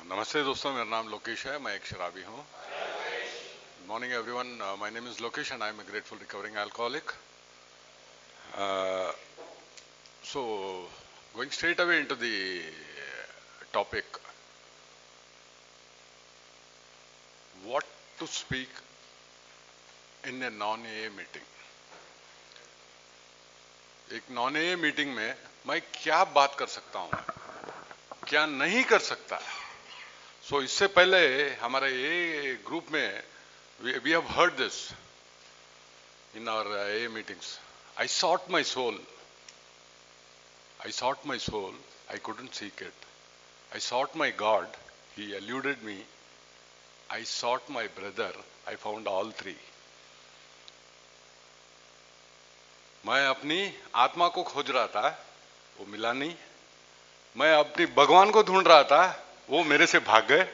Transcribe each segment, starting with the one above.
नमस्ते दोस्तों, मेरा नाम लोकेश है, मैं एक शराबी हूँ। Morning everyone, my name is Lokesh and I am a grateful recovering alcoholic. So, going straight away into the topic, what to speak in a non-AA meeting. एक non-AA मीटिंग में मैं क्या बात कर सकता हूँ, क्या नहीं कर सकता. So, इससे पहले हमारे AA ग्रुप में we have heard this in our AA meetings. I sought my soul. I sought my soul. I couldn't seek it. I sought my God. He eluded me. I sought my brother. I found all three. मैं अपनी आत्मा को खोज रहा था, वो मिला नहीं. मैं अपनी भगवान को ढूंढ रहा था, वो मेरे से भाग गए.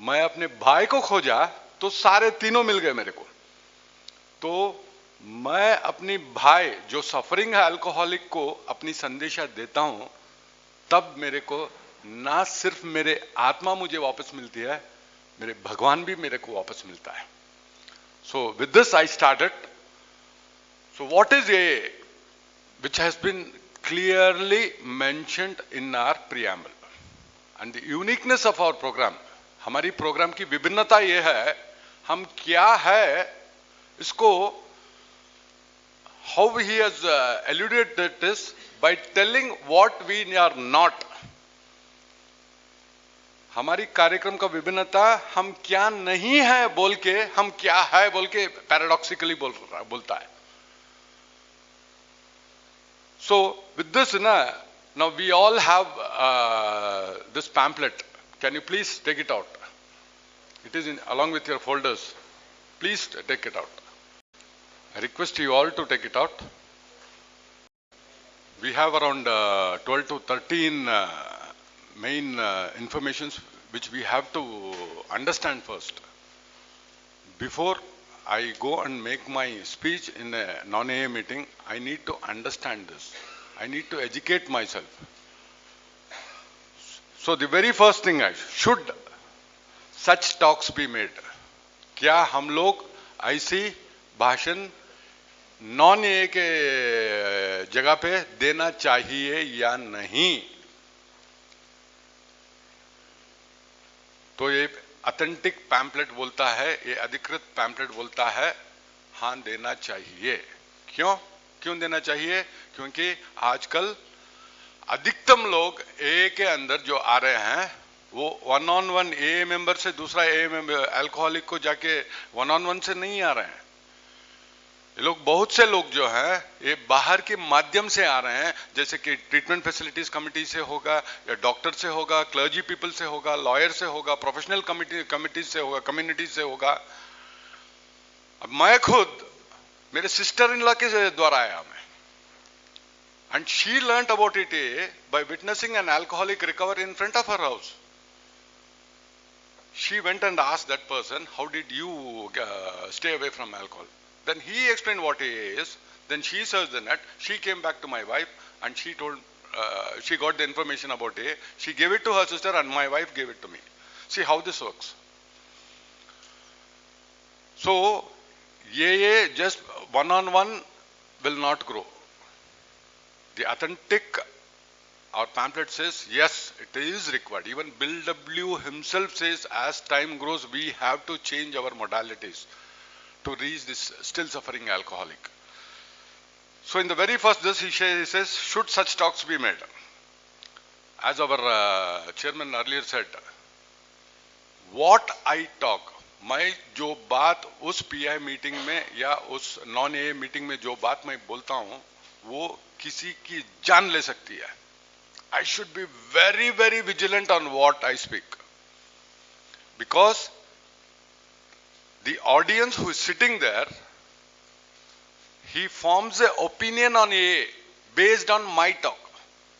मैं अपने भाई को खोजा तो सारे तीनों मिल गए मेरे को. तो मैं अपनी भाई जो सफरिंग है अल्कोहलिक को अपनी संदेशा देता हूं, तब मेरे को ना सिर्फ मेरे आत्मा मुझे वापस मिलती है, मेरे भगवान भी मेरे को वापस मिलता है. So with this I started. So what is a which has been clearly mentioned in our preamble and the uniqueness of our program. हमारी प्रोग्राम की विभिन्नता यह है, हम क्या है इसको, how he has alluded this by telling what we are not. हमारी कार्यक्रम का विभिन्नता हम क्या नहीं है बोल के, हम क्या है बोल के पैराडॉक्सिकली बोलता है. So with this, now we all have this pamphlet. Can you please take it out? It is along with your folders. Please take it out. I request you all to take it out. We have around 12 to 13 main informations which we have to understand first. Before I go and make my speech in a non-AA meeting, I need to understand this. I need to educate myself. So the very first thing should such talks be made. क्या हम लोग ऐसी भाषण non-AA के जगह पे देना चाहिए या नहीं? तो ये ऑथेंटिक पैम्पलेट बोलता है, ये अधिकृत पैम्पलेट बोलता है, हाँ देना चाहिए. क्यों देना चाहिए? क्योंकि आजकल अधिकतम लोग AA के अंदर जो आ रहे हैं, वो one on one AA member से दूसरा AA मेंबर अल्कोहलिक को जाके वन ऑन वन से नहीं आ रहे हैं. ये लोग, बहुत से लोग जो हैं, ये बाहर के माध्यम से आ रहे हैं, जैसे कि ट्रीटमेंट फैसिलिटीज कमिटी से होगा, या डॉक्टर से होगा, क्लर्जी पीपल से होगा, लॉयर से होगा, प्रोफेशनल कमिटी से होगा, कम्युनिटी से होगा. अब मैं खुद मेरे सिस्टर इन लॉ के द्वारा आया मैं, and she learned about it by witnessing an alcoholic recover in front of her house. She went and asked that person, how did you stay away from alcohol? Then he explained what he is. Then she searched the net. She came back to my wife and she told, she got the information about AA. She gave it to her sister and my wife gave it to me. See how this works. So, AA just one-on-one will not grow. The authentic, our pamphlet says, yes, it is required. Even Bill W. himself says, as time grows, we have to change our modalities to reach this still suffering alcoholic. So in the very first, this he says, should such talks be made? As our chairman earlier said, what I talk, मैं जो बात उस PI meeting में या उस non-AA meeting में जो बात मैं बोलता हूँ, वो किसी की जान ले सकती है. I should be very, very vigilant on what I speak, because the audience who is sitting there, he forms an opinion on AA based on my talk.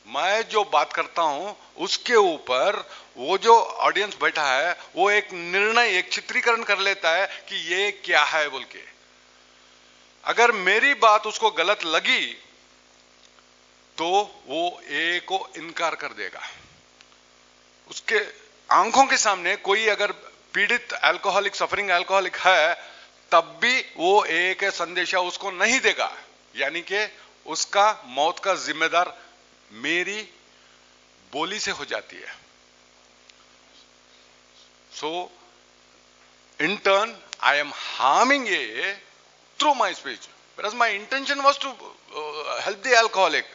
मैं जो बात करता हूं उसके ऊपर वो जो ऑडियंस बैठा है, वो एक निर्णय, एक चित्रीकरण कर लेता है कि ये क्या है बोल के. अगर मेरी बात उसको गलत लगी तो वो ए को इनकार कर देगा. उसके आंखों के सामने कोई अगर पीड़ित अल्कोहलिक, सफरिंग अल्कोहलिक है, तब भी वो एक संदेशा उसको नहीं देगा, यानी कि उसका मौत का जिम्मेदार मेरी बोली से हो जाती है. So, in turn, I am harming AA through my speech, whereas my intention was to help the alcoholic.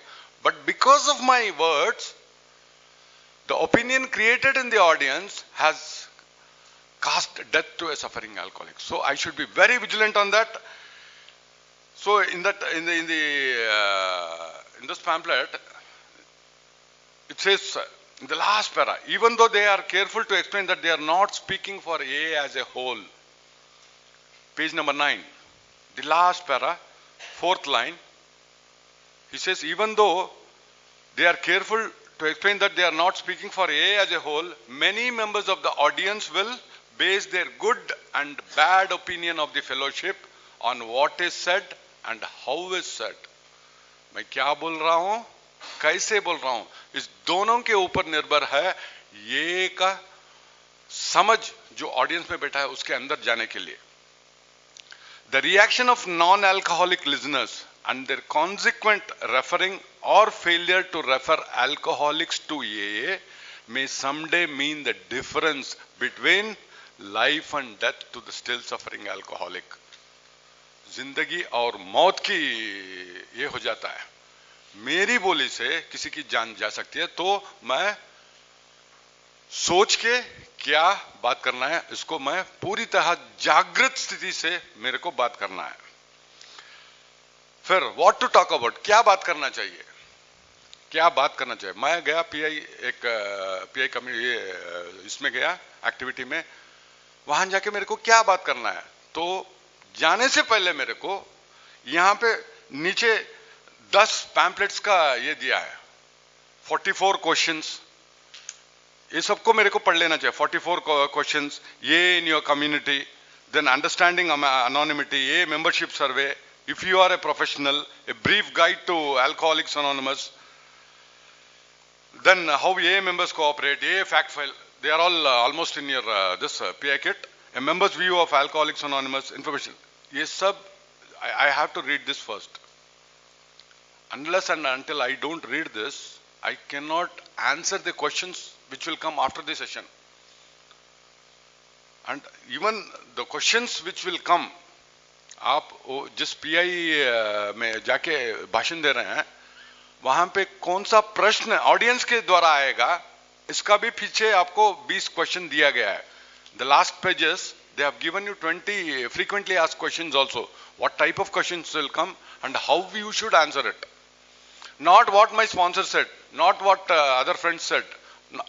But because of my words, the opinion created in the audience has cast death to a suffering alcoholic. So I should be very vigilant on that. So in this pamphlet, it says in the last para, even though they are careful to explain that they are not speaking for AA as a whole. Page number 9, the last para, fourth line, he says, even though they are careful to explain that they are not speaking for AA as a whole, many members of the audience will base their good and bad opinion of the fellowship on what is said and how is said. मैं क्या बोल रहा हूं, कैसे बोल रहा हूं, इस दोनों के ऊपर निर्भर है ये का समझ जो ऑडियंस में बैठा है उसके अंदर जाने के लिए. The reaction of non-alcoholic listeners and their consequent referring or failure to refer alcoholics to AA may someday mean the difference between life and death to the still suffering alcoholic. जिंदगी और मौत की ये हो जाता है. मेरी बोली से किसी की जान जा सकती है, तो मैं सोच के क्या बात करना है, इसको मैं पूरी तरह जागृत स्थिति से मेरे को बात करना है. फिर व्हाट टू टॉक अबाउट, क्या बात करना चाहिए, क्या बात करना चाहिए. मैं गया पीआई कम्युनिटी इसमें गया एक्टिविटी में, वहां जाके मेरे को क्या बात करना है. तो जाने से पहले मेरे को यहां पे नीचे 10 पैम्पलेट्स का ये दिया है, 44 क्वेश्चंस, ये सबको मेरे को पढ़ लेना चाहिए. 44 क्वेश्चंस, ये in your community, then understanding anonymity, ये membership survey, if you are a professional, a brief guide to Alcoholics Anonymous, then how AA members cooperate, AA fact file, they are all almost in your this PI kit, a member's view of Alcoholics Anonymous information. ये सब I have to read this first. Unless and until I don't read this, I cannot answer the questions which will come after the session. And even the questions which will come, आप जिस pi में जाके भाषण दे रहे हैं, वहां पे कौन सा प्रश्न ऑडियंस के द्वारा आएगा, इसका भी पीछे आपको 20 क्वेश्चन दिया गया है. The last pages, they have given you 20 frequently asked questions also. What type of questions will come and how you should answer it. Not what my sponsor said, not what other friends said,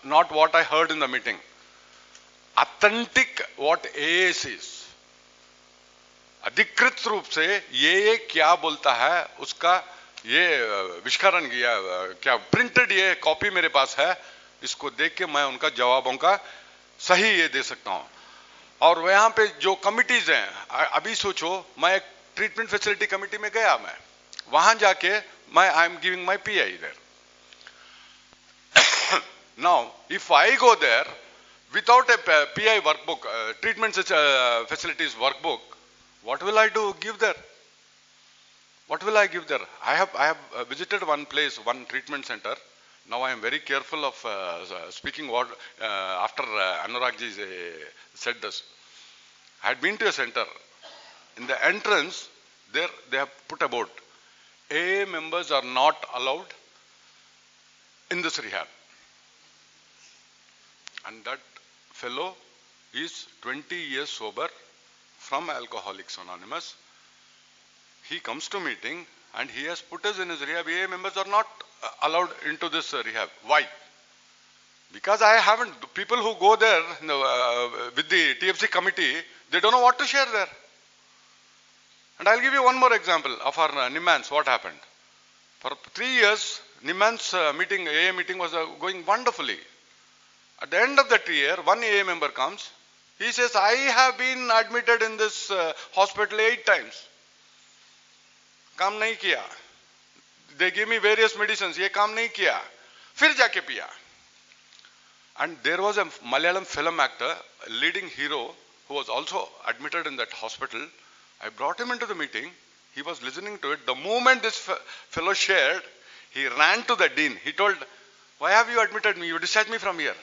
not what I heard in the meeting. Authentic what AA says. अधिकृत रूप से ये क्या बोलता है उसका ये विष्करण किया, क्या प्रिंटेड ये कॉपी मेरे पास है, इसको देख के मैं उनका जवाबों का सही ये दे सकता हूं. और वहां पे जो कमिटीज हैं, अभी सोचो मैं एक ट्रीटमेंट फैसिलिटी कमिटी में गया, मैं वहां जाके मैं I am giving my PI there. Now if I go there without a PI workbook, treatment facilities workbook, what will I do? Give there? What will I give there? I have visited one place, one treatment center. Now I am very careful of speaking what after Anurag ji said this. I had been to a center. In the entrance, there they have put a board. AA members are not allowed in this rehab. And that fellow is 20 years sober from Alcoholics Anonymous. He comes to meeting and he has put us in his rehab. AA members are not allowed into this rehab. Why? Because I haven't, people who go there with the TFC committee, they don't know what to share there. And I'll give you one more example of our Nimmans, what happened. For 3 years, Nimmans meeting, AA meeting was going wonderfully. At the end of that year, one AA member comes. He says, I have been admitted in this hospital 8 times. काम नहीं किया. They give me various medicines. ये काम नहीं किया. फिर जाके पिया. And there was a Malayalam film actor, a leading hero, who was also admitted in that hospital. I brought him into the meeting. He was listening to it. The moment this fellow shared, he ran to the dean. He told, "Why have you admitted me? You discharged me from here."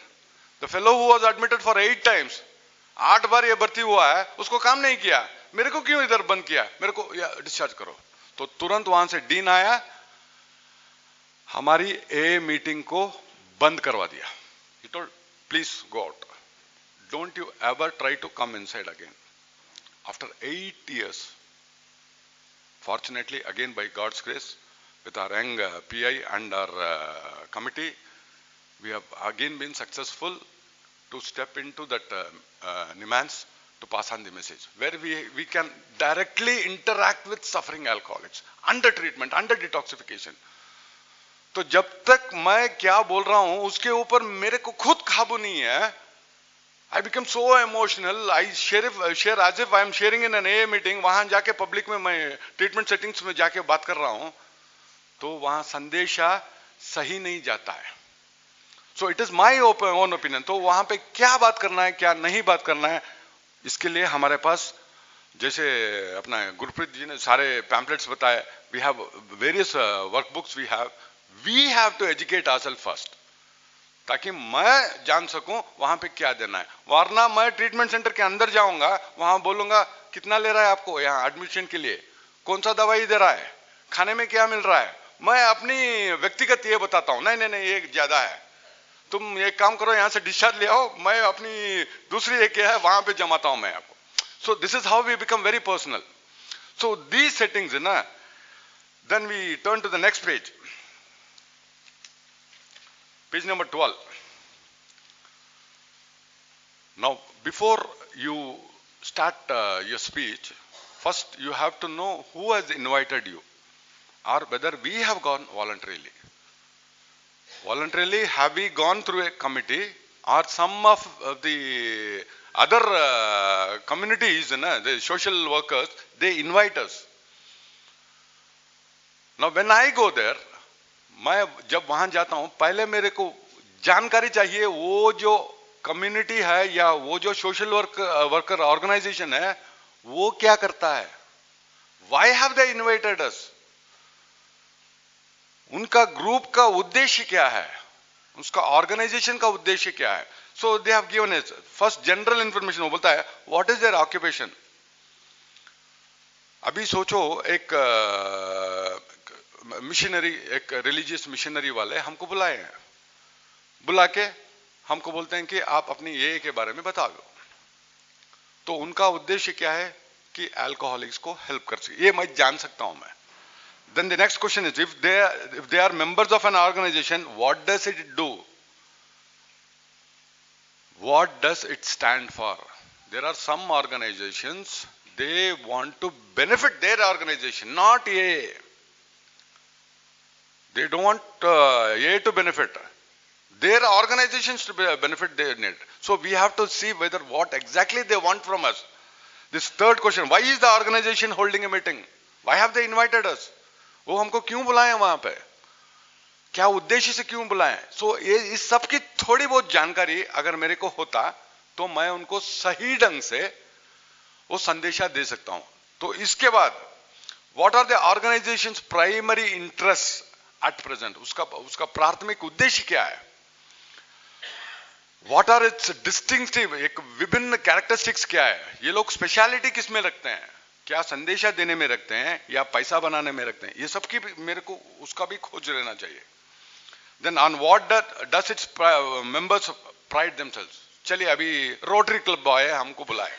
The fellow who was admitted for 8 times, 8 बार ये भर्ती हुआ है, उसको काम नहीं किया, मेरे को क्यों इधर बंद किया, मेरे को डिस्चार्ज करो। तो तुरंत वहां से डीन आया, हमारी ए मीटिंग को बंद करवा दिया। He told, "Please go out. Don't you ever try to come inside again." After 8 years, fortunately, again by God's grace, with our young PI and our committee, we have again been successful to step into that Nimans to pass on the message, where we can directly interact with suffering alcoholics, under treatment, under detoxification. तो जब तक मैं क्या बोल रहा हूं उसके ऊपर मेरे को खुद काबू नहीं है, I become so emotional. I share as if I am sharing in an AA meeting. वहां जाके पब्लिक में मैं ट्रीटमेंट सेटिंग्स में जाके बात कर रहा हूं, तो वहां संदेशा सही नहीं जाता है। So it is my own opinion. तो वहां पे क्या बात करना है, क्या नहीं बात करना है, इसके लिए हमारे पास, जैसे अपना गुरप्रीत जी ने सारे पैम्पलेट्स बताए, we have various workbooks we have to educate ourselves first, ताकि मैं जान सकूं वहां पे क्या देना है। वरना मैं ट्रीटमेंट सेंटर के अंदर जाऊंगा, वहां बोलूंगा कितना ले रहा है आपको यहाँ एडमिशन के लिए, कौन सा दवाई दे रहा है, खाने में क्या मिल रहा है, मैं अपनी व्यक्तिगत ये बताता हूं, नहीं नहीं नहीं ये ज्यादा है, तुम एक काम करो यहाँ से डिस्चार्ज ले आओ, मैं अपनी दूसरी एक है वहां पे जमाता हूं मैं आपको। So this is how we become very personal. So these settings है ना, then we turn to the next page, page number 12. Now, before you start your speech, first you have to know who has invited you, or whether we have gone voluntarily. Voluntarily, have we gone through a committee, or some of the other communities, the social workers, they invite us. Now, when I go there, मैं जब वहां जाता हूं, पहले मेरे को जानकारी चाहिए वो जो कम्युनिटी है या वो जो सोशल वर्कर ऑर्गेनाइजेशन है वो क्या करता है, व्हाई हैव दे इनवाइटेड अस, उनका ग्रुप का उद्देश्य क्या है, उसका ऑर्गेनाइजेशन का उद्देश्य क्या है। So they have given us first general information. वो बोलता है व्हाट इज देयर ऑक्यूपेशन। अभी सोचो एक मिशनरी, एक रिलीजियस मिशनरी वाले हमको बुलाए हैं, बुला के हमको बोलते हैं कि आप अपनी ये के बारे में बता दो। तो उनका उद्देश्य क्या है कि अल्कोहलिक्स को हेल्प कर सके, ये मैं जान सकता हूं मैं। Then the next question is, if they are members of an organization, what does it do, what does it stand for. There are some organizations, they want to benefit their organization, not ये। They don't want A to benefit, their organizations to benefit their need. So we have to see whether what exactly they want from us. This third question, why is the organization holding a meeting? Why have they invited us? वो हमको क्यों बुलाए वहां पे, क्या उद्देश्य से क्यों बुलाए। सो ये इस सब की थोड़ी बहुत जानकारी अगर मेरे को होता तो मैं उनको सही ढंग से वो संदेशा दे सकता हूं। तो इसके बाद what are the organization's primary interests at present, उसका प्राथमिक उद्देश्य क्या है, what are its distinctive, एक विभिन्न कैरेक्टरिस्टिक्स क्या है, ये लोग स्पेशलिटी किस में रखते हैं, क्या संदेशा देने में रखते हैं या पैसा बनाने में रखते हैं, ये सब की मेरे को उसका भी खोज लेना चाहिए। Then on what does its members pride themselves. चलिए अभी रोटरी क्लब वाले हमको बुलाए,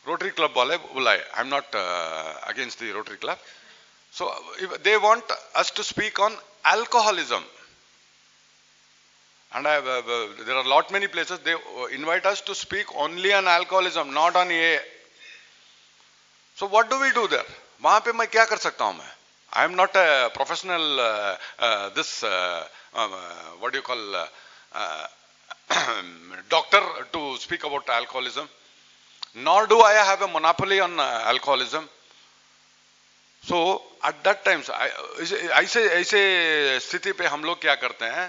रोटरी क्लब वाले बुलाए, I am not against the rotary club. So if they want us to speak on alcoholism, and there are lot many places they invite us to speak only on alcoholism, not on AA. So what do we do there? वहां पे मैं क्या कर सकता हूं मैं? I am not a professional what do you call doctor to speak about alcoholism, nor do I have a monopoly on alcoholism. So at that times ऐसे स्थिति पे हम लोग क्या करते हैं,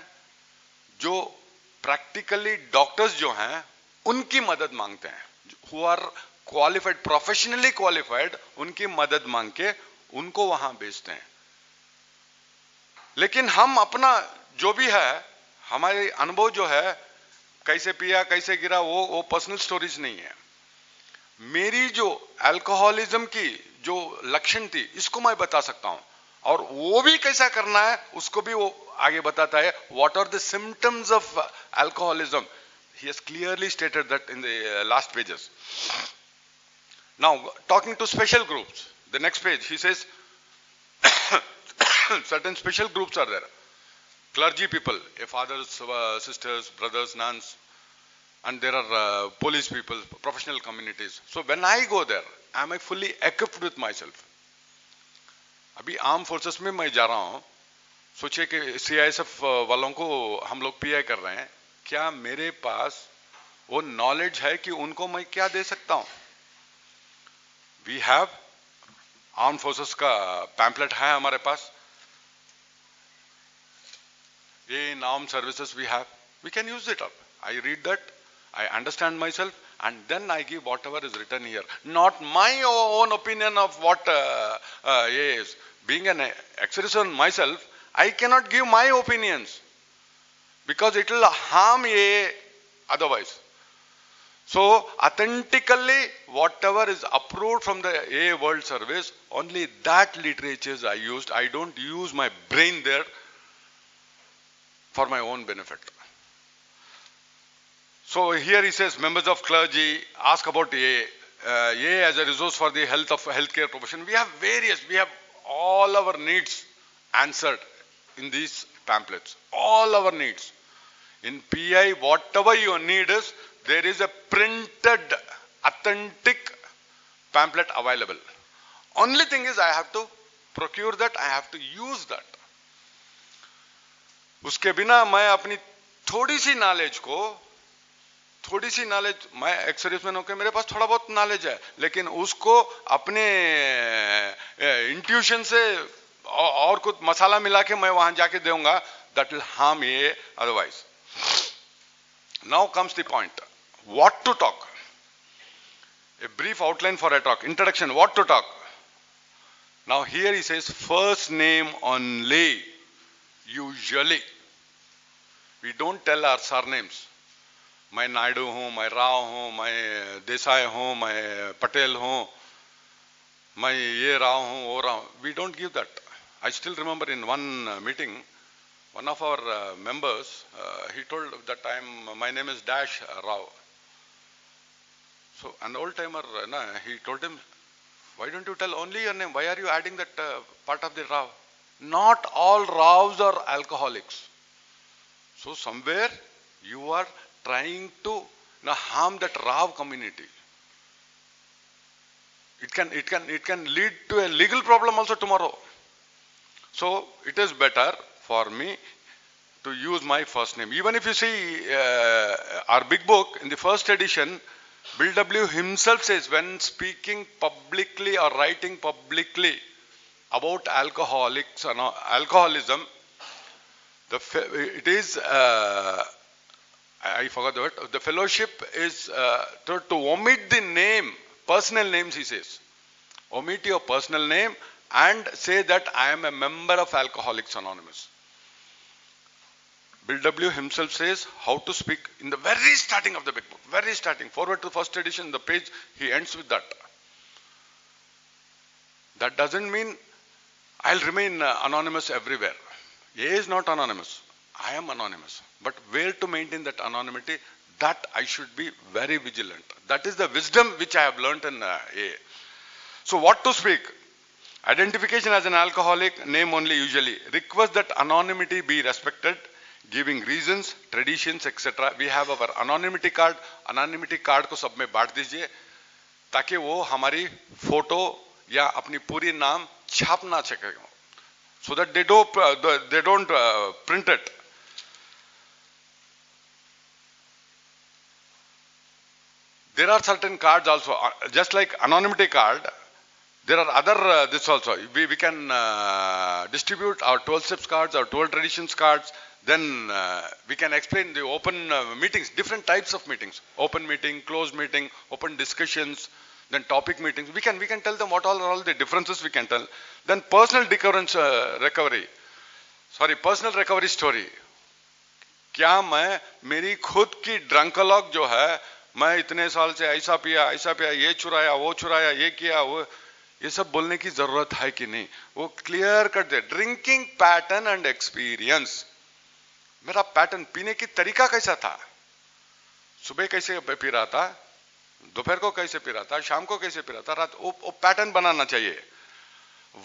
जो प्रैक्टिकली डॉक्टर्स जो हैं उनकी मदद मांगते हैं, who are qualified, professionally qualified, उनकी मदद मांग के उनको वहां भेजते हैं। लेकिन हम अपना जो भी है, हमारे अनुभव जो है, कैसे पिया कैसे गिरा, वो पर्सनल स्टोरीज नहीं है। मेरी जो अल्कोहलिज्म की जो लक्षण थी, इसको मैं बता सकता हूं, और वो भी कैसा करना है उसको भी वो आगे बताता है। What are the symptoms of alcoholism, he has clearly stated that in the last pages. Now talking to special groups, the next page he says certain special groups are there. Clergy people, fathers, sisters, brothers, nuns, and there are police people, professional communities. So when I go there, am I fully equipped with myself? अभी arm forces में मैं जा रहा हूं, सोचिए कि CISF वालों को हम लोग पीआई कर रहे हैं, क्या मेरे पास वो नॉलेज है कि उनको मैं क्या दे सकता हूं? वी हैव आर्म फोर्सेस का पैम्पलेट है हमारे पास, ये in arm services we have, we can use it up. I read that, I understand myself, and then I give whatever is written here, not my own opinion of what is. Being an ex-citizen myself, I cannot give my opinions because it will harm ye otherwise. So authentically, whatever is approved from the A World Service, only that literature I used. I don't use my brain there for my own benefit. So here he says, members of clergy, ask about A as a resource for the healthcare profession. We have we have all our needs answered in these pamphlets, all our needs. In PI, whatever your need is, there is a printed, authentic pamphlet available. Only thing is I have to procure that, I have to use that. उसके बिना मैं अपनी थोड़ी सी knowledge, मैं ex-serviceman होकर मेरे पास थोड़ा बहुत नॉलेज है, लेकिन उसको अपने इंट्यूशन से और कुछ मसाला मिला के मैं वहां जाके दूंगा, दैट विल हार्म ये otherwise. Now comes the point, what to talk. A brief outline for a talk. Introduction, what to talk. Now here he says first name only. Usually we don't tell our surnames. मैं नायडू हूं, मैं राव हूं, मैं देसाई हूं, मैं पटेल हूं, मैं ये राव हूं, वो Rao. We don't give that. I still remember in one meeting, one of our members, he told that my name is Dash Rao. So an old timer, he told him, why don't you tell only your name? Why are you adding that part of the Rao? Not all Raos are alcoholics. So somewhere you are trying to harm that Rao community. It can lead to a legal problem also tomorrow. So it is better for me to use my first name. Even if you see our big book in the first edition, Bill W. himself says, when speaking publicly or writing publicly about alcoholics and alcoholism, it is I forgot the word. The fellowship is to omit the name, personal names. He says, omit your personal name and say that I am a member of Alcoholics Anonymous. Bill W. himself says how to speak in the very starting of the big book, very starting, forward to the first edition, the page, he ends with that. That doesn't mean I'll remain anonymous everywhere. A is not anonymous. I am anonymous. But where to maintain that anonymity, that I should be very vigilant. That is the wisdom which I have learnt in A. So what to speak? Identification as an alcoholic, name only usually. Request that anonymity be respected. Giving reasons, traditions, etc. We have our anonymity card. Anonymity card को सब में बांट दीजिए ताकि वो हमारी photo या अपनी पूरी नाम छाप ना सके, so that they don't print it. There are certain cards also, just like anonymity card. There are other this also. We can distribute our 12 steps cards, our 12 traditions cards. Then we can explain the open meetings, different types of meetings, open meeting, closed meeting, open discussions, then topic meetings. We can tell them what all the differences we can tell. Then personal recovery story. क्या मैं मेरी खुद की ड्रंकलॉग जो है, मैं इतने साल से ऐसा पिया, ये चुराया, वो चुराया, ये किया, वो, ये सब बोलने की जरूरत है कि नहीं? वो क्लियर कर दे. Drinking pattern and experience. मेरा पैटर्न, पीने की तरीका कैसा था, सुबह कैसे पी रहा था, दोपहर को कैसे पी रहा था, शाम को कैसे पी रहा था, रात, वो पैटर्न बनाना चाहिए.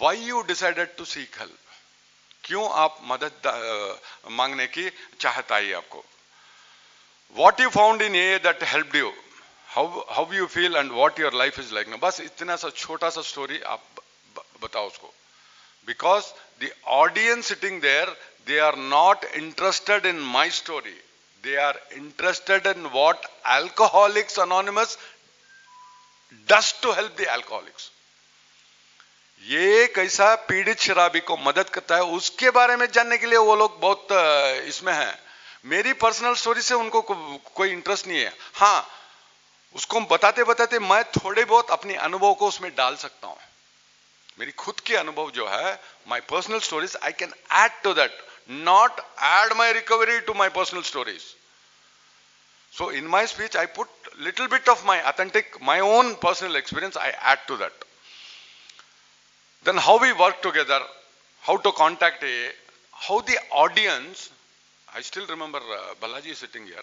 Why you decided to seek help, क्यों आप मदद मांगने की चाहत आई आपको? What you found in a that helped you, how you feel and what your life is like. बस इतना सा छोटा सा स्टोरी आप बताओ उसको. Because the audience sitting there, they are not interested in my story, they are interested in what Alcoholics Anonymous does to help the alcoholics. ये कैसा पीड़ित शराबी को मदद करता है, उसके बारे में जानने के लिए वो लोग बहुत इसमें हैं. मेरी पर्सनल स्टोरी से उनको कोई इंटरेस्ट नहीं है. हाँ, उसको बताते बताते मैं थोड़े बहुत अपनी अनुभव को उसमें डाल सकता हूं. मेरी खुद के अनुभव जो है, my personal stories, I can add to that, not add my recovery to my personal stories. So in my speech I put little bit of my authentic, my own personal experience, I add to that. Then how we work together, how to contact AA, how the audience. I still remember Balaji sitting here.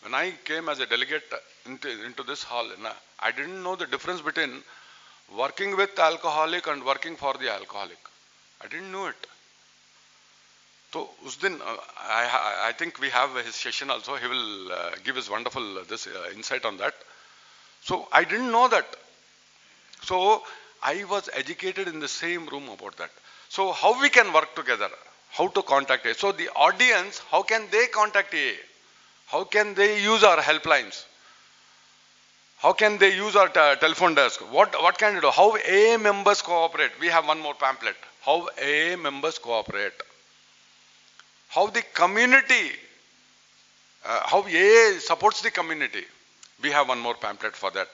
When I came as a delegate into this hall, I didn't know the difference between working with alcoholic and working for the alcoholic. I didn't know it. So us din, I think we have his session also. He will give his wonderful insight on that. So I didn't know that. So I was educated in the same room about that. So how we can work together? How to contact AA? So the audience, how can they contact AA? How can they use our helplines? How can they use our telephone desk? What can you do? How AA members cooperate? We have one more pamphlet. How AA members cooperate. How the community, how AA supports the community. We have one more pamphlet for that.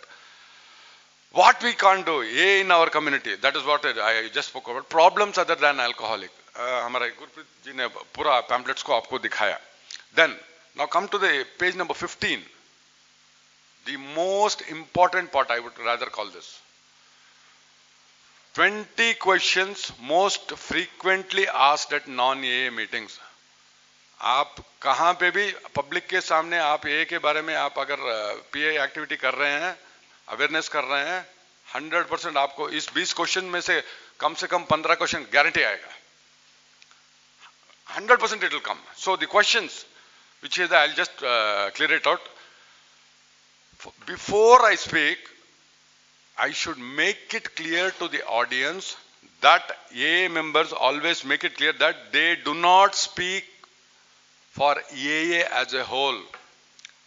What we can't do, AA in our community, that is what I just spoke about. Problems other than alcoholic. हमारे गुरप्रीत जी ने पूरा pamphlets को आपको दिखाया. Then, now come to the page number 15. The most important part, I would rather call this. 20 questions most frequently asked at non-AA meetings. आप कहाँ पे भी पब्लिक के सामने आप AA के बारे में आप अगर PA एक्टिविटी कर रहे हैं, अवेयरनेस कर रहे हैं, 100% आपको इस 20 क्वेश्चन में से कम 15 क्वेश्चन गारंटी आएगा. 100% it will come. So the questions, which is, I'll just clear it out. Before I speak, I should make it clear to the audience that AA members always make it clear that they do not speak for AA as a whole.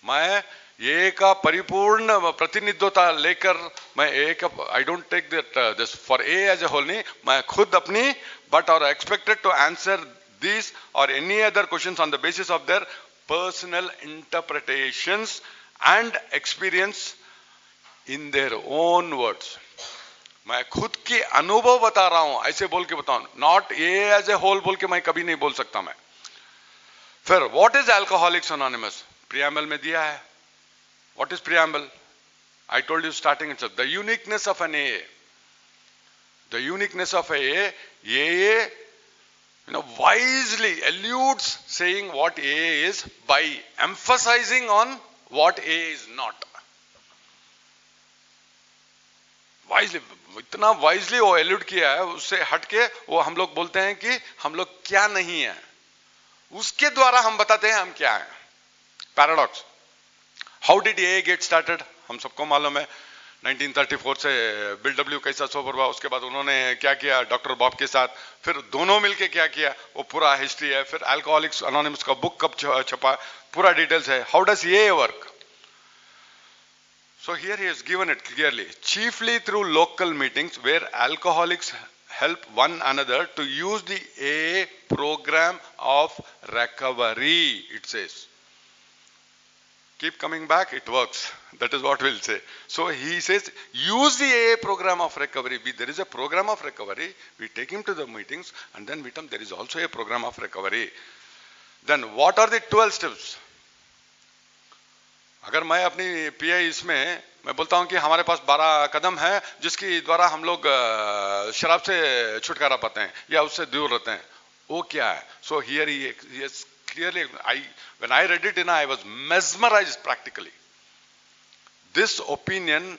मैं AA का परिपूर्ण प्रतिनिधित्व लेकर मैं AA का, I don't take that this for AA as a whole नहीं, मैं खुद अपनी, but are expected to answer these or any other questions on the basis of their personal interpretations and experience in their own words. मैं खुद की अनुभव बता रहा हूं, ऐसे बोल के बताऊं, not AA as a whole बोल के मैं कभी नहीं बोल सकता मैं. फिर what is Alcoholics Anonymous? Preamble में दिया है. What is preamble? I told you starting itself. The uniqueness of an AA. The uniqueness of AA, wisely eludes saying what AA is by emphasizing on what AA is not. Wisely, इतना wisely वो elude किया है, उससे हटके वो हम लोग बोलते हैं कि हम लोग क्या नहीं है, उसके द्वारा हम बताते हैं हम क्या हैं. Paradox. How did AA get started? हम सबको मालूम है 1934 से बिल डब्ल्यू कैसा सोबर हुआ, उसके बाद उन्होंने क्या किया डॉक्टर बॉब के साथ, फिर दोनों मिलके क्या किया, वो पूरा हिस्ट्री है. फिर अल्कोहलिक्स अनोनिमस का बुक कब छपा, पूरा डिटेल्स है. हाउ डज ये work? So here he has given it clearly. Chiefly through local meetings where alcoholics help one another to use the AA program of recovery, it says. Keep coming back, it works. That is what we'll say. So he says, use the AA program of recovery. There is a program of recovery. We take him to the meetings and then we tell him there is also a program of recovery. Then what are the 12 steps? अगर मैं अपनी pi इसमें मैं बोलता हूं कि हमारे पास 12 कदम है जिसके द्वारा हम लोग शराब से छुटकारा पाते हैं या उससे दूर रहते हैं, वो क्या है? So here he is clearly, when I read it, I was mesmerized practically. This opinion,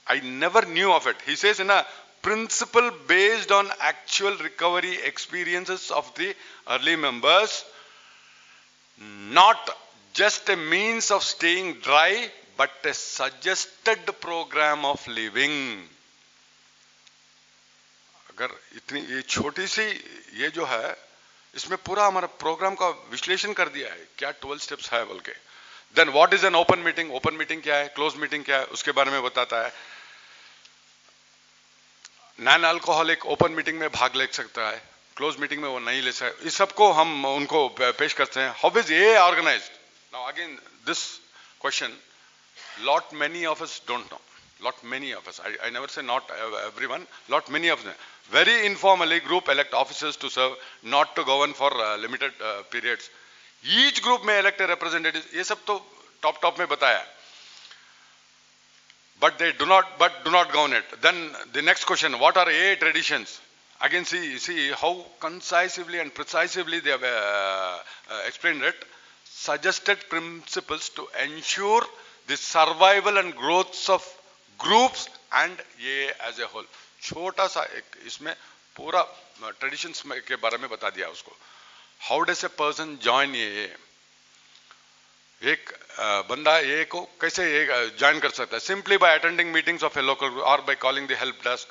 I never knew of it. He says in a principle based on actual recovery experiences of the early members, not just a means of staying dry, but a suggested program of living. अगर इतनी ये छोटी सी ये जो है इसमें पूरा हमारा प्रोग्राम का विश्लेषण कर दिया है, क्या 12 स्टेप्स है बोल के. Then what is an open meeting? Open meeting क्या है, क्लोज मीटिंग क्या है, उसके बारे में बताता है. नॉन अल्कोहलिक ओपन मीटिंग में भाग ले सकता है, क्लोज मीटिंग में वो नहीं ले सकता. इस सबको हम उनको पेश करते हैं. How is a organized? Now again this question, lot many of us don't know. Lot many of us. I never say not everyone. Lot many of them. Very informally, group elect officers to serve, not to govern for limited periods. Each group may elect a representative. ये सब तो top में बताया. But they do not govern it. Then the next question: what are AA traditions? Again, see how concisely and precisely they have explained it. Suggested principles to ensure the survival and growth of groups and ये as a whole. छोटा सा एक इसमें पूरा traditions के बारे में बता दिया उसको. How does a person join ये, एक बंदा ये को कैसे ये ज्वाइन कर सकता है? Simply by attending meetings of a local group और by calling the help desk.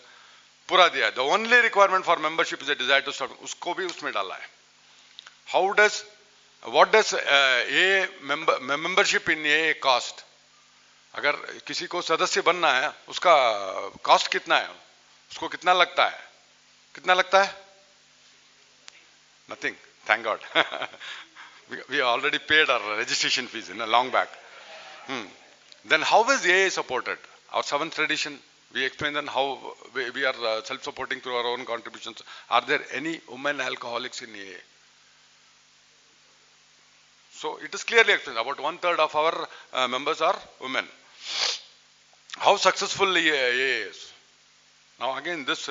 पूरा दिया. The only requirement for membership is a desire to serve, उसको भी उसमें डाला है. How does what does a membership in a cost? अगर किसी को सदस्य बनना है उसका कॉस्ट कितना है, उसको कितना लगता है? कितना लगता है? Nothing, thank God. we already paid our registration fees in a long back. Then how is AA supported? Our seventh tradition, we explain then how we are self-supporting through our own contributions. Are there any women alcoholics in AA? So it is clearly explained. About 1/3 of our members are women. How successful AA is? Now again this,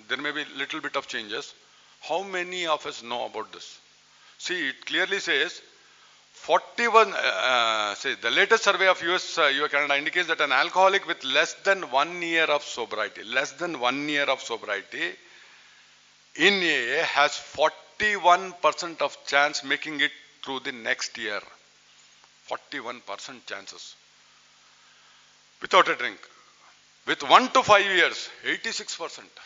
there may be little bit of changes. How many of us know about this? See, it clearly says 41, the latest survey of US Canada indicates that an alcoholic with less than 1 year of sobriety, in AA has 41% of chance making it through the next year. 41% chances. Without a drink. With 1 to 5 years, 86%.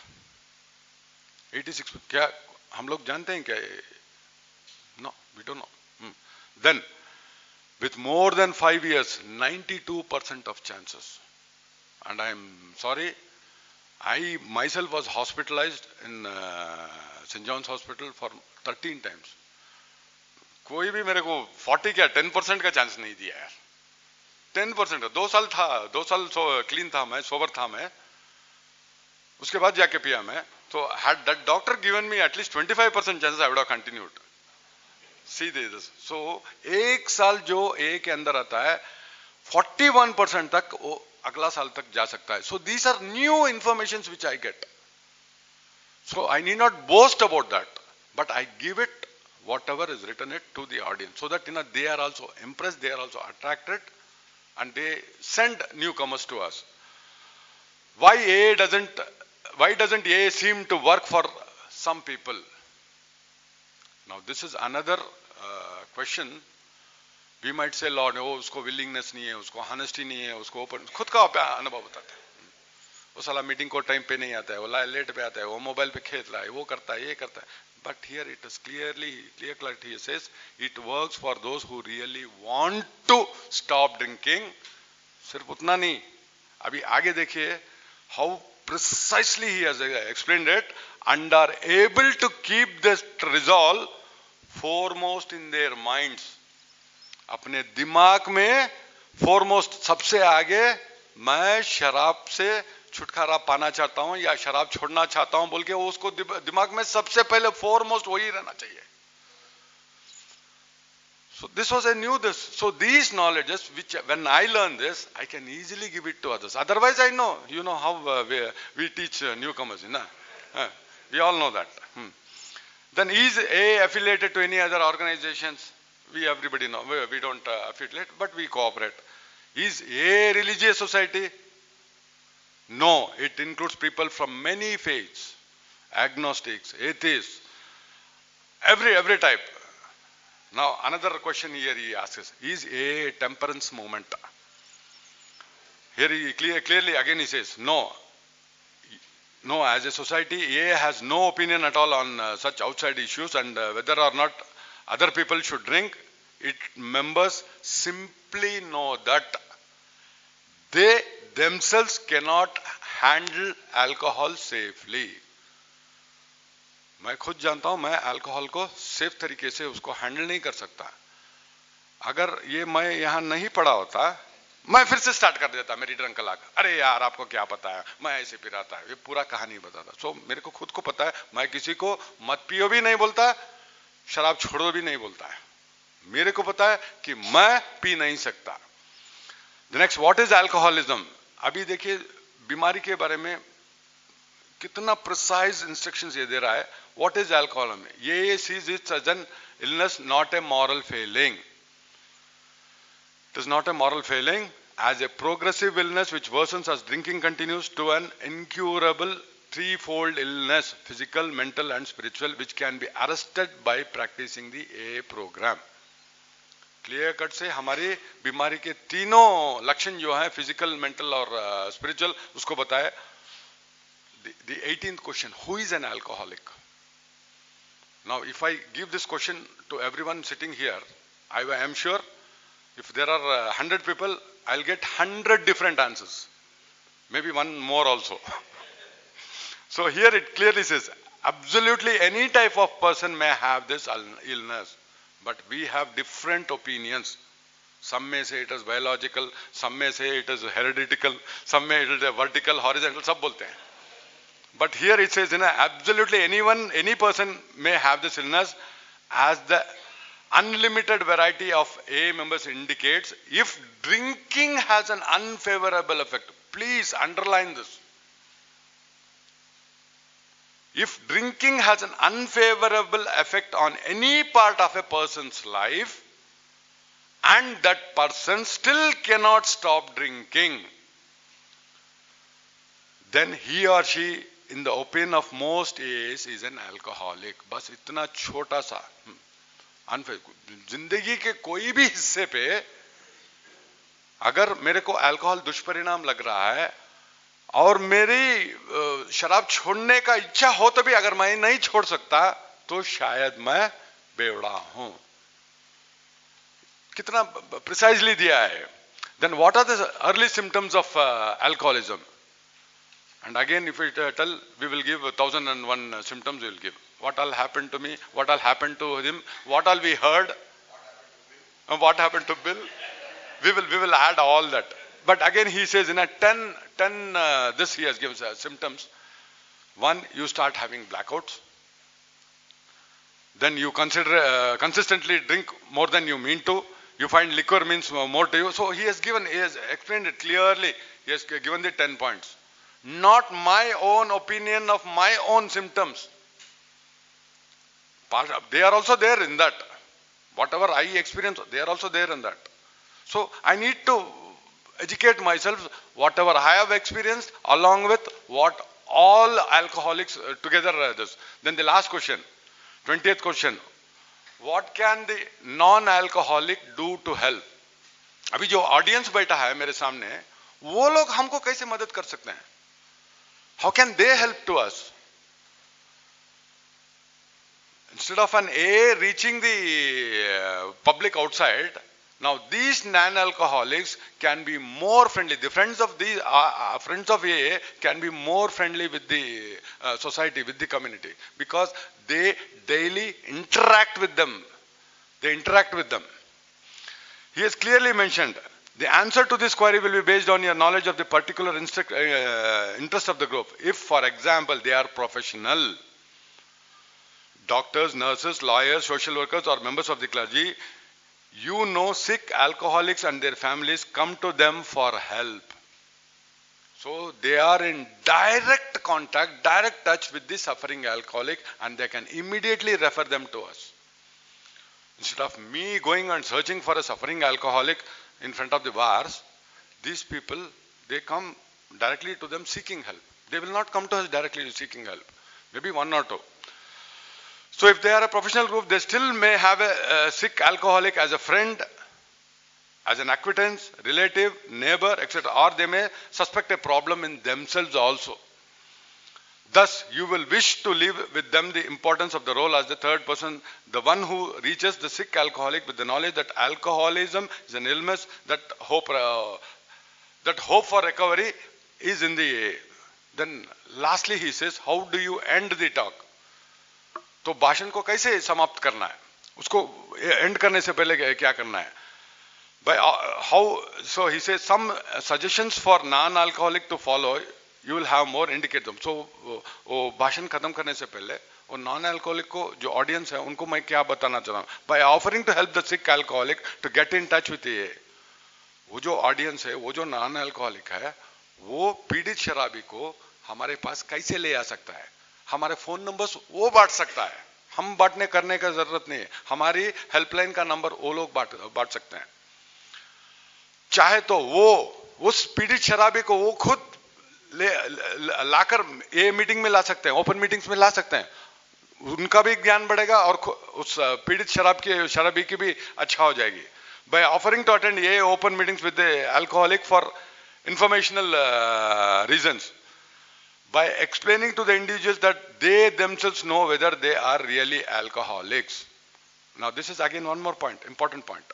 86%. क्या हम लोग जानते हैं क्या? No, we don't know. Then, with more than 5 years, 92% of chances. And I am sorry, I myself was hospitalized in St. John's Hospital for 13 times. कोई भी मेरे को 40 क्या 10% का चांस नहीं दिया यार. 10%. 2 साल था, 2 साल क्लीन था मैं, सोबर था मैं, उसके बाद जाके पिया मैं. तो had that doctor given me at least 25% chances, I would have continued. See this. So एक साल जो A के अंदर आता है 41% तक वो अगला साल तक जा सकता है. So these are new informations which I get. So I need not boast about that, but I give it whatever is written it to the audience, so that they are also impressed, they are also attracted, and they send newcomers to us. Why doesn't AA seem to work for some people? Now this is another question. We might say, Lord, उसको willingness नहीं है, उसको honesty नहीं है, उसको open, खुद का अनुभव बताते हैं. वो साला मीटिंग को टाइम पे नहीं आता है, वो लेट पे आता है, वो मोबाइल पे खेल रहा है, वो करता है, ये करता है. But here it is clear he says it works for those who really want to stop drinking. सिर्फ उतना नहीं, अभी आगे देखिए how precisely he has explained it, and are able to keep this resolve foremost in their minds. अपने दिमाग में foremost, सबसे आगे, मैं शराब से छुटकारा पाना चाहता हूं या शराब छोड़ना चाहता हूं बोल के वो उसको दिमाग में सबसे पहले foremost वही रहना चाहिए. So this was, I knew this. So these knowledges, which when I learn this, I can easily give it to others. Otherwise, I know, you know how we teach newcomers, na? We all know that. Then is A affiliated to any other organizations? We everybody know. We don't affiliate, but we cooperate. Is A religious society? No, it includes people from many faiths, agnostics, atheists, every type. Now another question here he asks, is a temperance movement? Here he clearly again he says, no, as a society A has no opinion at all on such outside issues, and whether or not other people should drink, its members simply know that they themselves cannot handle alcohol safely. मैं खुद जानता हूं मैं alcohol को safe तरीके से उसको handle नहीं कर सकता. अगर ये मैं यहां नहीं पड़ा होता, मैं फिर से स्टार्ट कर देता मेरी ड्रंक क्लॉक. अरे यार आपको क्या पता है, मैं ऐसे पी रहा था, ये पूरा कहानी बताता. सो मेरे को खुद को पता है, मैं किसी को मत पियो भी नहीं बोलता, शराब छोड़ो भी नहीं बोलता है. मेरे को पता है कि मैं पी नहीं सकता. The next, what is alcoholism? अभी देखिए बीमारी के बारे में कितना प्रिसाइज इंस्ट्रक्शंस ये दे रहा है. What is alcoholism? ये sees it as an illness, not a moral failing. It is not a moral failing, as a progressive illness which worsens as drinking continues, to an incurable threefold illness, physical, mental and spiritual, which can be arrested by practicing the AA program. Clear cut से हमारी बीमारी के तीनों लक्षण जो है, physical, mental और spiritual, उसको बताया. The 18th question, who is an alcoholic? Now if I give this question to everyone sitting here, I am sure if there are 100 people, I'll get 100 different answers, maybe one more also. So here it clearly says, absolutely any type of person may have this illness, but we have different opinions. Some may say it is biological, some may say it is hereditary, some may it is vertical, horizontal, सब बोलते हैं. But here it says, absolutely anyone, any person may have this illness, as the unlimited variety of AA members indicates. If drinking has an unfavorable effect, please underline this. If drinking has an unfavorable effect on any part of a person's life, and that person still cannot stop drinking, then he or she, in the opinion of most AAs, is an alcoholic. बस इतना छोटा सा जिंदगी के कोई भी हिस्से पे अगर मेरे को अल्कोहल दुष्परिणाम लग रहा है और मेरी शराब छोड़ने का इच्छा हो तो भी अगर मैं नहीं छोड़ सकता, तो शायद मैं बेवड़ा हूं. कितना प्रिसाइजली दिया है. Then what are the early symptoms of alcoholism? And again, if we tell, we will give 1001 symptoms. We will give what all happened to me, what all happened to him, what all we heard, and what happened to Bill. We will add all that. But again, he says in a 10 this he has given symptoms. One, you start having blackouts. Then you consistently drink more than you mean to. You find liquor means more to you. So he has explained it clearly. He has given the 10 points. Not my own opinion of my own symptoms. They are also there in that. Whatever I experience, they are also there in that. So I need to educate myself, whatever I have experienced, along with what all alcoholics together this. Then the last question, 20th question, what can the non-alcoholic do to help? अभी जो audience बैठा है मेरे सामने, वो लोग हमको कैसे मदद कर सकते हैं? How can they help to us? Instead of an A reaching the public outside, Now these non-alcoholics can be more friendly. The friends of these friends of AA can be more friendly with the society, with the community, because they daily interact with them. They interact with them. He has clearly mentioned the answer to this query will be based on your knowledge of the particular interest of the group. If, for example, they are professional, doctors, nurses, lawyers, social workers, or members of the clergy, you know, sick alcoholics and their families come to them for help. So they are in direct contact, direct touch with the suffering alcoholic, and they can immediately refer them to us. Instead of me going and searching for a suffering alcoholic in front of the bars, these people, they come directly to them seeking help. They will not come to us directly seeking help. Maybe one or two. So if they are a professional group, they still may have a sick alcoholic as a friend, as an acquaintance, relative, neighbor, etc. Or they may suspect a problem in themselves also. Thus, you will wish to leave with them the importance of the role as the third person, the one who reaches the sick alcoholic with the knowledge that alcoholism is an illness, that hope for recovery is in the AA. Then lastly he says, how do you end the talk? तो भाषण को कैसे समाप्त करना है, उसको and करने से पहले क्या करना है? By how, so he says some suggestions for non-alcoholic to follow, you will have more indicate them. So वो भाषण खत्म करने से पहले वो non-alcoholic को जो audience है उनको मैं क्या बताना चाहता हूँ? By offering to help the sick alcoholic to get in touch with AA, वो जो audience है, वो जो non-alcoholic है, वो पीड़ित शराबी को हमारे पास कैसे ले आ सकता है? हमारे फोन नंबर्स वो बांट सकता है, हम बांटने करने का जरूरत नहीं है. हमारी हेल्पलाइन का नंबर वो लोग बांट सकते हैं. चाहे तो वो उस पीड़ित शराबी को वो खुद लाकर ये मीटिंग में ला सकते हैं, ओपन मीटिंग्स में ला सकते हैं. उनका भी ज्ञान बढ़ेगा और उस पीड़ित शराबी की भी अच्छा हो जाएगी. बाय ऑफरिंग टू अटेंड ये open meetings with the alcoholic for informational reasons, by explaining to the individuals that they themselves know whether they are really alcoholics. Now this is again one more point, important point.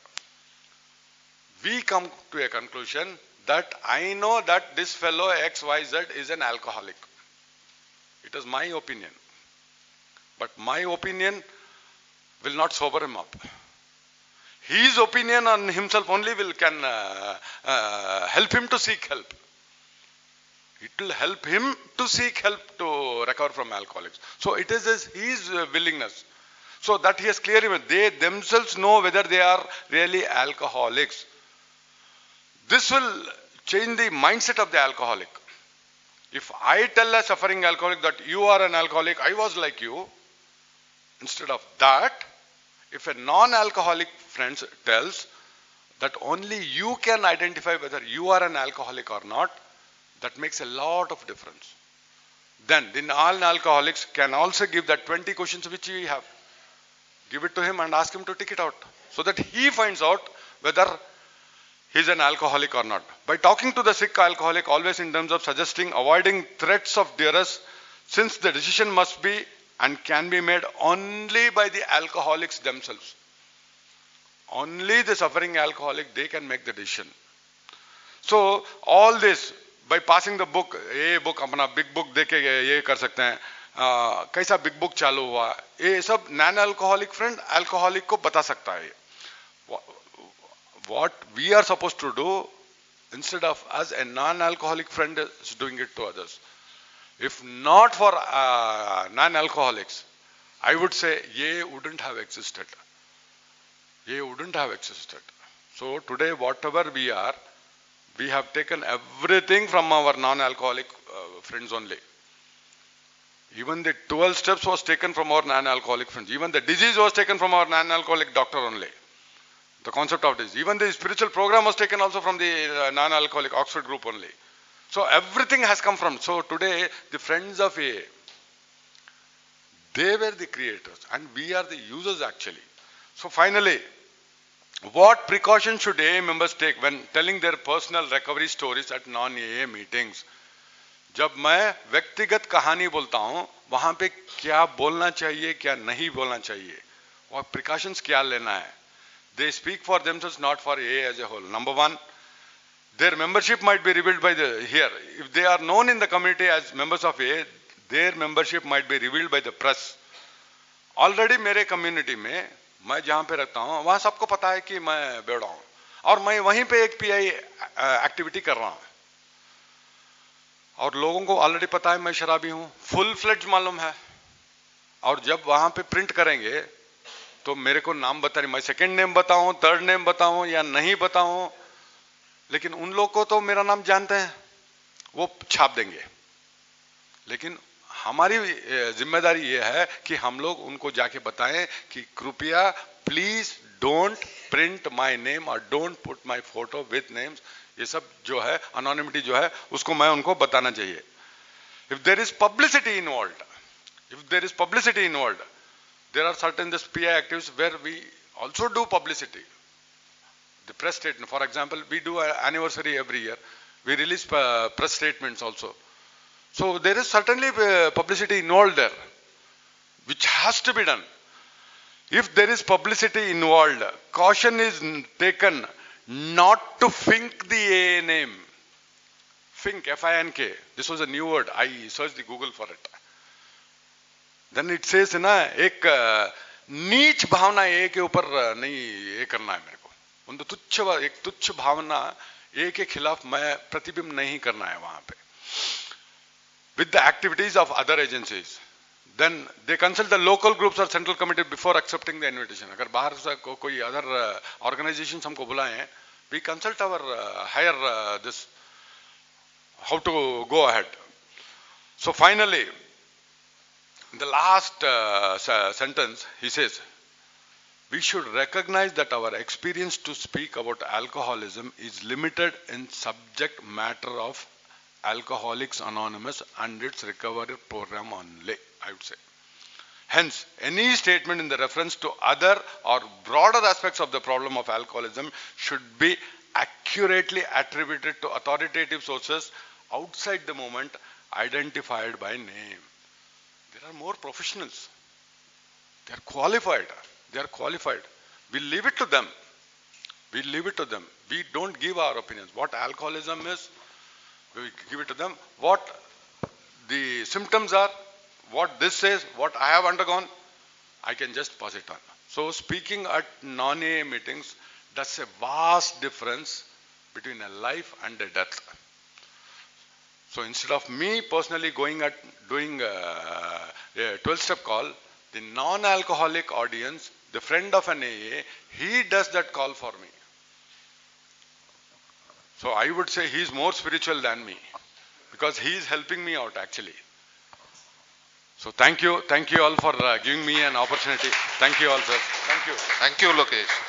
We come to a conclusion that I know that this fellow XYZ is an alcoholic. It is my opinion. But my opinion will not sober him up. His opinion on himself only can help him to seek help. It will help him to seek help to recover from alcoholics. So it is his willingness. So that he has clearly made. They themselves know whether they are really alcoholics. This will change the mindset of the alcoholic. If I tell a suffering alcoholic that you are an alcoholic, I was like you, instead of that, if a non-alcoholic friend tells that only you can identify whether you are an alcoholic or not, that makes a lot of difference. Then the non-alcoholics can also give that 20 questions which we have. Give it to him and ask him to tick it out, so that he finds out whether he is an alcoholic or not. By talking to the sick alcoholic always in terms of suggesting, avoiding threats of duress, since the decision must be and can be made only by the alcoholics themselves. Only the suffering alcoholic, they can make the decision. So all this, by passing the book, ये book अपना big book देके ये कर सकते हैं, कैसा big book चालू हुआ, ये सब non-alcoholic friend alcoholic को बता सकता है. What we are supposed to do, instead of us, a non-alcoholic friend is doing it to others. If not for non-alcoholics, I would say ये wouldn't have existed. Ye wouldn't have existed. So today, whatever we are, we have taken everything from our non-alcoholic friends only. Even the 12 steps was taken from our non-alcoholic friends. Even the disease was taken from our non-alcoholic doctor only. The concept of disease. Even the spiritual program was taken also from the non-alcoholic Oxford group only. So everything has come from. So today, the friends of AA, they were the creators and we are the users actually. So finally, what precautions should AA members take when telling their personal recovery stories at non-AA meetings? जब मैं व्यक्तिगत कहानी बोलता हूं, वहां पे क्या बोलना चाहिए, क्या नहीं बोलना चाहिए, और प्रिकॉशंस क्या लेना है? They speak for themselves, not for AA as a whole. Number one, their membership might be revealed by the here. If they are known in the community as members of AA, their membership might be revealed by the press. Already मेरे community में मैं जहां पे रहता हूं वहां सबको पता है कि मैं बेवड़ा हूं और मैं वहीं पे एक पीआई एक्टिविटी कर रहा हूं और लोगों को ऑलरेडी पता है मैं शराबी हूं, फुल फ्लेज मालूम है। और जब वहां पे प्रिंट करेंगे तो मेरे को नाम बता रही, मैं सेकंड नेम बताऊं, थर्ड नेम बताऊं या नहीं बताऊं, लेकिन उन लोग को तो मेरा नाम जानते हैं, वो छाप देंगे। लेकिन हमारी जिम्मेदारी ये है कि हम लोग उनको जाके बताएं कि कृपया please don't print my name और don't put my photo with names. ये सब जो है अनोनिमिटी जो है उसको मैं उनको बताना चाहिए। If there is publicity involved, if there is publicity involved, there are certain this PI activities where we also do publicity. The press statement, for example, we do an anniversary every year. We release press statements also. So there is certainly publicity involved there, which has to be done. If there is publicity involved, caution is taken not to fink the AA name. Fink, F-I-N-K. This was a new word. I searched the Google for it. Then it says ना एक नीच भावना ए के ऊपर नहीं ये करना है मेरे को, उन एक तुच्छ भावना ए के खिलाफ मैं प्रतिबिंब नहीं करना है वहां पे। With the activities of other agencies, then they consult the local groups or central committee before accepting the invitation. अगर बाहर से कोई other organizations हमको बुलाएं, we consult our higher this how to go ahead. So finally, in the last sentence, he says, we should recognize that our experience to speak about alcoholism is limited in subject matter of Alcoholics Anonymous and its recovery program only, I would say. Hence, any statement in the reference to other or broader aspects of the problem of alcoholism should be accurately attributed to authoritative sources outside the movement identified by name. There are more professionals. They are qualified. They are qualified. We leave it to them. We leave it to them. We don't give our opinions. What alcoholism is, we give it to them. What the symptoms are, what this says, what I have undergone, I can just pass it on. So speaking at non-AA meetings does a vast difference between a life and a death. So instead of me personally going at doing a 12-step call, the non-alcoholic audience, the friend of an AA, he does that call for me. So I would say he is more spiritual than me because he is helping me out actually. So thank you all for giving me an opportunity. Thank you all, sir. Thank you. Thank you, Lokesh.